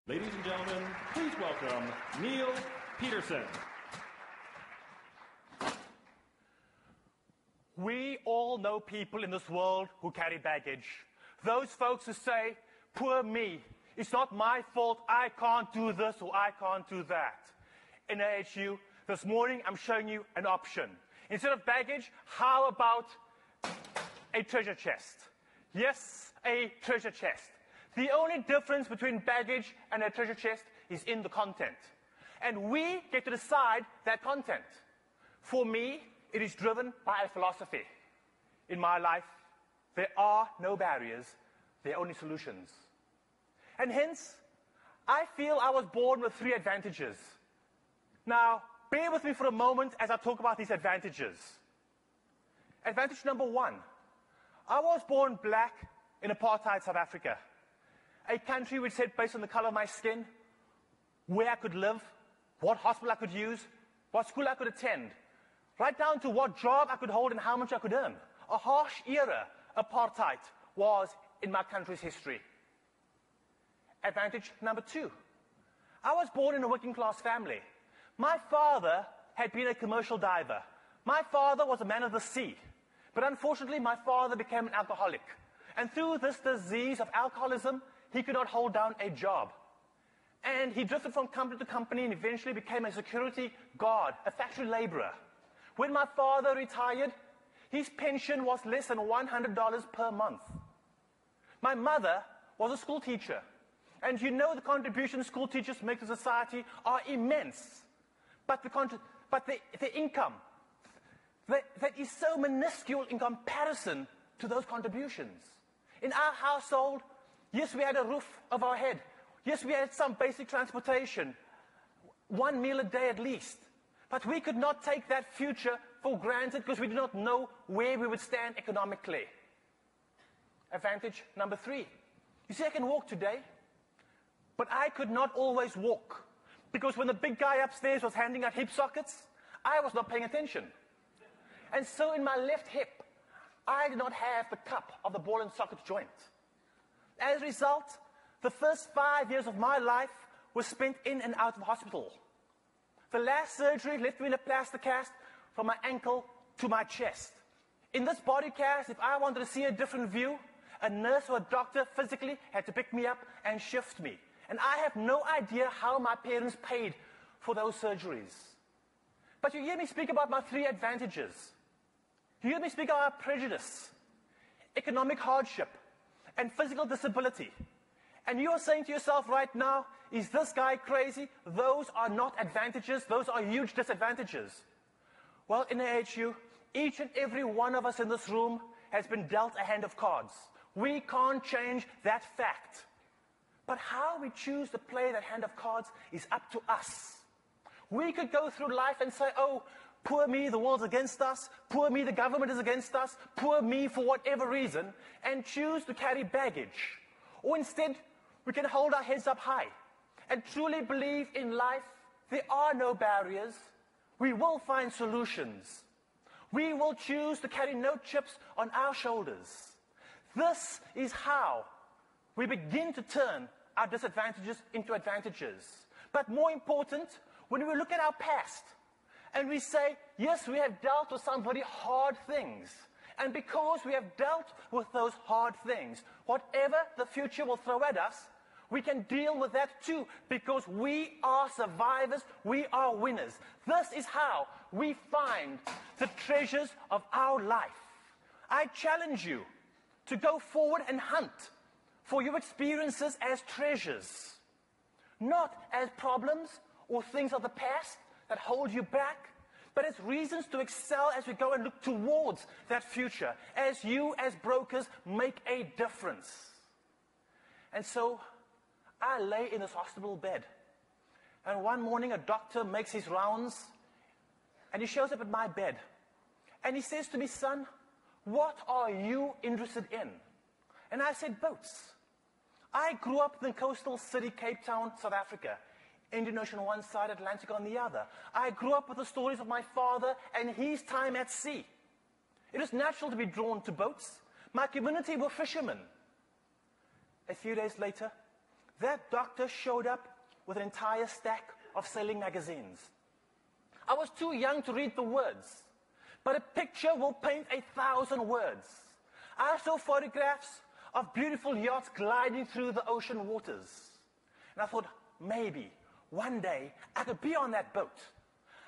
Ladies and gentlemen, please welcome Neal Petersen. We all know people in this world who carry baggage. Those folks who say, poor me, it's not my fault, I can't do this or I can't do that. In NAHU, this morning I'm showing you an option. Instead of baggage, how about a treasure chest? Yes, a treasure chest. The only difference between baggage and a treasure chest is in the content. And we get to decide that content. For me, it is driven by a philosophy. In my life, there are no barriers, there are only solutions. And hence, I feel I was born with 3 advantages. Now, bear with me for a moment as I talk about these advantages. Advantage number 1, I was born black in apartheid South Africa, a country which said based on the color of my skin, where I could live, what hospital I could use, what school I could attend, right down to what job I could hold and how much I could earn. A harsh era, apartheid, was in my country's history. Advantage number 2, I was born in a working class family. My father had been a commercial diver. My father was a man of the sea. But unfortunately, my father became an alcoholic. And through this disease of alcoholism, he could not hold down a job. And he drifted from company to company and eventually became a security guard, a factory laborer. When my father retired, his pension was less than $100 per month. My mother was a school teacher. And you know the contributions school teachers make to society are immense. But the income, that is so minuscule in comparison to those contributions. In our household, yes, we had a roof over our head. Yes, we had some basic transportation, 1 meal a day at least. But we could not take that future for granted because we did not know where we would stand economically. Advantage number 3. You see, I can walk today, but I could not always walk. Because when the big guy upstairs was handing out hip sockets, I was not paying attention. And so in my left hip, I did not have the cup of the ball and socket joint. As a result, the first 5 years of my life was spent in and out of hospital. The last surgery left me in a plaster cast from my ankle to my chest. In this body cast, if I wanted to see a different view, a nurse or a doctor physically had to pick me up and shift me. And I have no idea how my parents paid for those surgeries. But you hear me speak about my 3 advantages. You hear me speak about prejudice, economic hardship, and physical disability. And you are saying to yourself right now, is this guy crazy? Those are not advantages, those are huge disadvantages. Well, in NAHU, each and every one of us in this room has been dealt a hand of cards. We can't change that fact. But how we choose to play that hand of cards is up to us. We could go through life and say, oh, poor me, the world's against us. Poor me, the government is against us. Poor me for whatever reason, and choose to carry baggage. Or instead, we can hold our heads up high and truly believe in life there are no barriers. We will find solutions. We will choose to carry no chips on our shoulders. This is how we begin to turn our disadvantages into advantages. But more important, when we look at our past and we say, yes, we have dealt with some very hard things. And because we have dealt with those hard things, whatever the future will throw at us, we can deal with that too, because we are survivors, we are winners. This is how we find the treasures of our life. I challenge you to go forward and hunt for your experiences as treasures, not as problems or things of the past that hold you back, but as reasons to excel as we go and look towards that future, as you, as brokers, make a difference. And so, I lay in this hospital bed, and one morning a doctor makes his rounds, and he shows up at my bed, and he says to me, son, what are you interested in? And I said, boats. I grew up in the coastal city, Cape Town, South Africa. Indian Ocean on one side, Atlantic on the other. I grew up with the stories of my father and his time at sea. It is natural to be drawn to boats. My community were fishermen. A few days later, that doctor showed up with an entire stack of sailing magazines. I was too young to read the words, but a picture will paint 1,000 words. I saw photographs of beautiful yachts gliding through the ocean waters. And I thought, maybe one day I could be on that boat.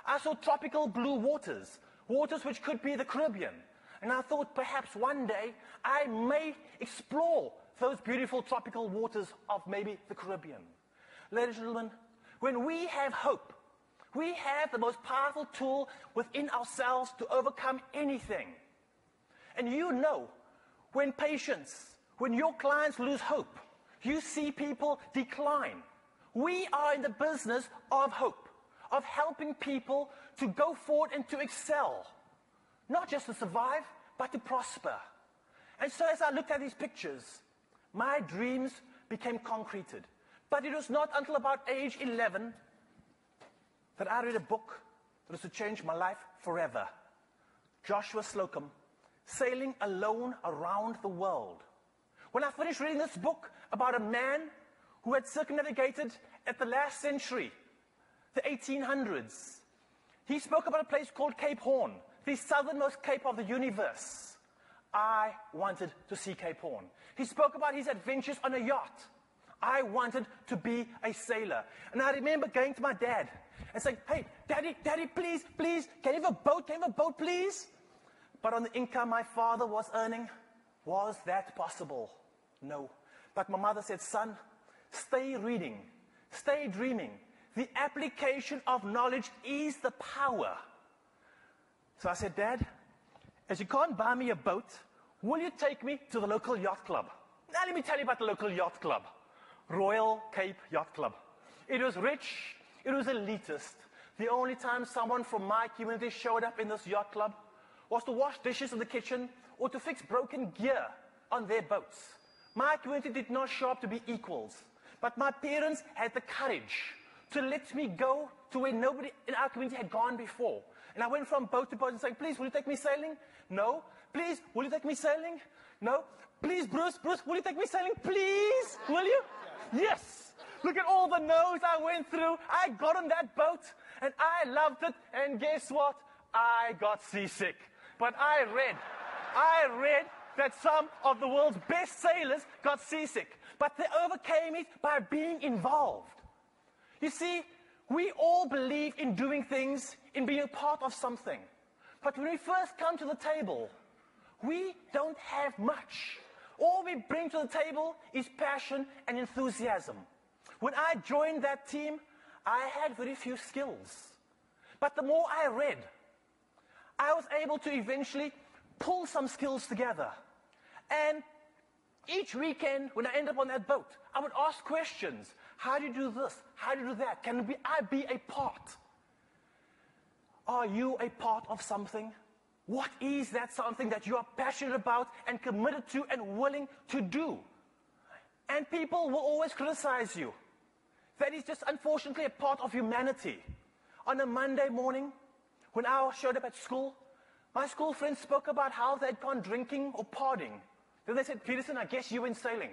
I saw tropical blue waters, waters which could be the Caribbean. And I thought perhaps one day I may explore those beautiful tropical waters of maybe the Caribbean. Ladies and gentlemen, when we have hope, we have the most powerful tool within ourselves to overcome anything. And you know, when patients, when your clients lose hope, you see people decline. We are in the business of hope, of helping people to go forward and to excel. Not just to survive, but to prosper. And so as I looked at these pictures, my dreams became concreted. But it was not until about age 11 that I read a book that was to change my life forever. Joshua Slocum, Sailing Alone Around the World. When I finished reading this book about a man who had circumnavigated at the last century, the 1800s, he spoke about a place called Cape Horn, the southernmost cape of the universe. I wanted to see Cape Horn. He spoke about his adventures on a yacht. I wanted to be a sailor. And I remember going to my dad and saying, hey, Daddy, please, can you have a boat, please? But on the income my father was earning, was that possible? No. But my mother said, son, stay reading, stay dreaming. The application of knowledge is the power. So I said, Dad, as you can't buy me a boat, will you take me to the local yacht club? Now let me tell you about the local yacht club. Royal Cape Yacht Club. It was rich, it was elitist. The only time someone from my community showed up in this yacht club was to wash dishes in the kitchen or to fix broken gear on their boats. My community did not show up to be equals, but my parents had the courage to let me go to where nobody in our community had gone before. And I went from boat to boat and saying, please, will you take me sailing? No. Please, will you take me sailing? No. Please, Bruce, will you take me sailing? Please, will you? Yes! Look at all the no's I went through. I got on that boat, and I loved it, and guess what? I got seasick. But I read that some of the world's best sailors got seasick. But they overcame it by being involved. You see, we all believe in doing things, in being a part of something. But when we first come to the table, we don't have much. All we bring to the table is passion and enthusiasm. When I joined that team, I had very few skills. But the more I read, I was able to eventually pull some skills together. And each weekend, when I end up on that boat, I would ask questions. How do you do this? How do you do that? Can I be a part? Are you a part of something? What is that something that you are passionate about and committed to and willing to do? And people will always criticize you. That is just unfortunately a part of humanity. On a Monday morning, when I showed up at school, my school friends spoke about how they'd gone drinking or partying. Then they said, Petersen, I guess you went sailing.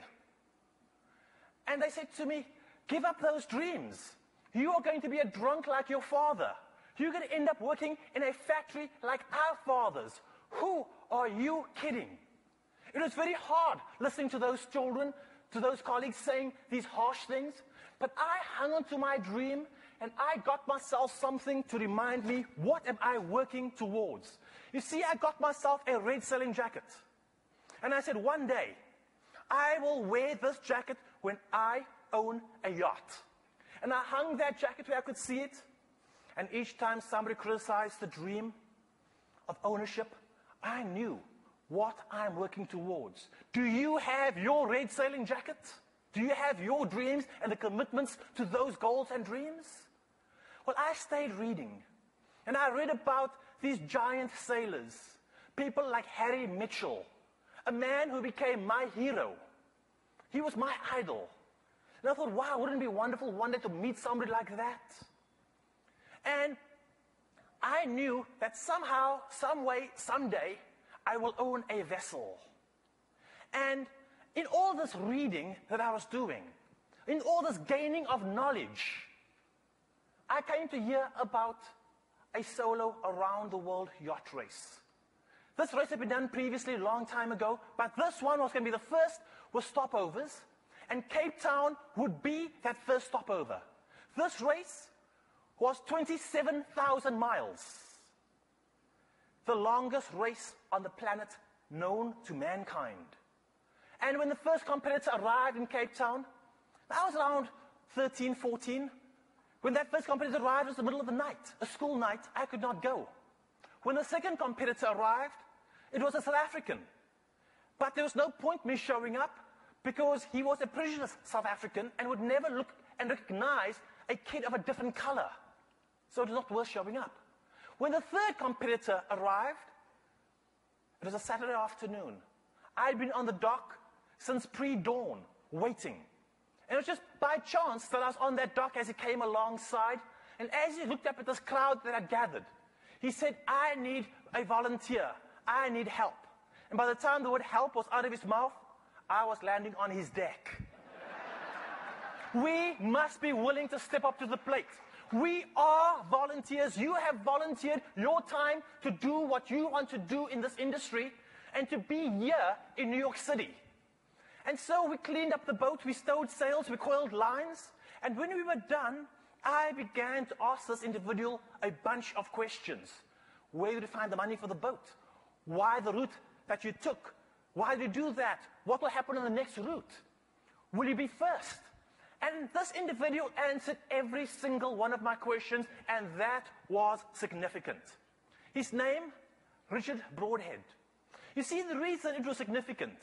And they said to me, give up those dreams. You are going to be a drunk like your father. You're going to end up working in a factory like our fathers. Who are you kidding? It was very hard listening to those children, to those colleagues saying these harsh things. But I hung on to my dream, and I got myself something to remind me, what am I working towards? You see, I got myself a red sailing jacket. And I said, one day, I will wear this jacket when I own a yacht. And I hung that jacket where I could see it. And each time somebody criticized the dream of ownership, I knew what I'm working towards. Do you have your red sailing jacket? Do you have your dreams and the commitments to those goals and dreams? Well, I stayed reading. And I read about these giant sailors, people like Harry Mitchell, a man who became my hero. He was my idol. And I thought, wow, wouldn't it be wonderful one day to meet somebody like that? And I knew that somehow, some way, someday, I will own a vessel. And in all this reading that I was doing, in all this gaining of knowledge, I came to hear about a solo around-the-world yacht race. This race had been done previously a long time ago, but this one was going to be the first with stopovers, and Cape Town would be that first stopover. This race was 27,000 miles, the longest race on the planet known to mankind. And when the first competitor arrived in Cape Town, I was around 13, 14. When that first competitor arrived, it was the middle of the night, a school night. I could not go. When the second competitor arrived, it was a South African. But there was no point me showing up because he was a prejudiced South African and would never look and recognize a kid of a different color. So it was not worth showing up. When the third competitor arrived, it was a Saturday afternoon. I'd been on the dock since pre-dawn, waiting. And it was just by chance that I was on that dock as he came alongside. And as he looked up at this crowd that had gathered, he said, "I need a volunteer. I need help." And by the time the word help was out of his mouth, I was landing on his deck. We must be willing to step up to the plate. We are volunteers. You have volunteered your time to do what you want to do in this industry and to be here in New York City. And so we cleaned up the boat, we stowed sails, we coiled lines, and when we were done, I began to ask this individual a bunch of questions. Where did you find the money for the boat? Why the route that you took? Why did you do that? What will happen on the next route? Will you be first? And this individual answered every single one of my questions, and that was significant. His name, Richard Broadhead. You see, the reason it was significant,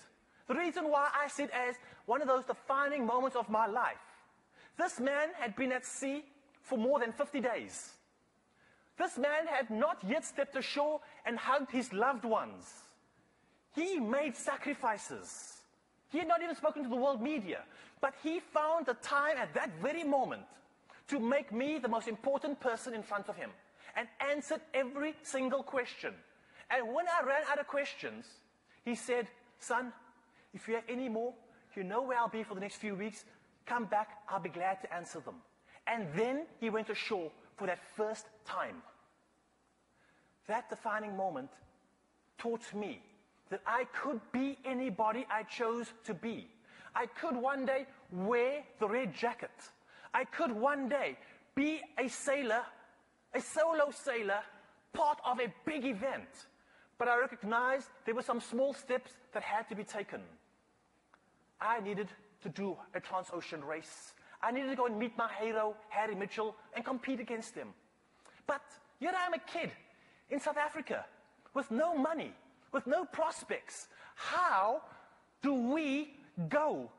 the reason why I see it as one of those defining moments of my life, this man had been at sea for more than 50 days. This man had not yet stepped ashore and hugged his loved ones. He made sacrifices. He had not even spoken to the world media, but he found the time at that very moment to make me the most important person in front of him and answered every single question. And when I ran out of questions, he said, "Son, if you have any more, you know where I'll be for the next few weeks. Come back, I'll be glad to answer them." And then he went ashore for that first time. That defining moment taught me that I could be anybody I chose to be. I could one day wear the red jacket. I could one day be a sailor, a solo sailor, part of a big event. But I recognized there were some small steps that had to be taken. I needed to do a trans-ocean race. I needed to go and meet my hero, Harry Mitchell, and compete against him. But here I am, a kid in South Africa with no money, with no prospects. How do we go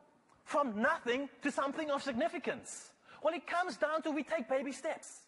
from nothing to something of significance? Well, it comes down to we take baby steps.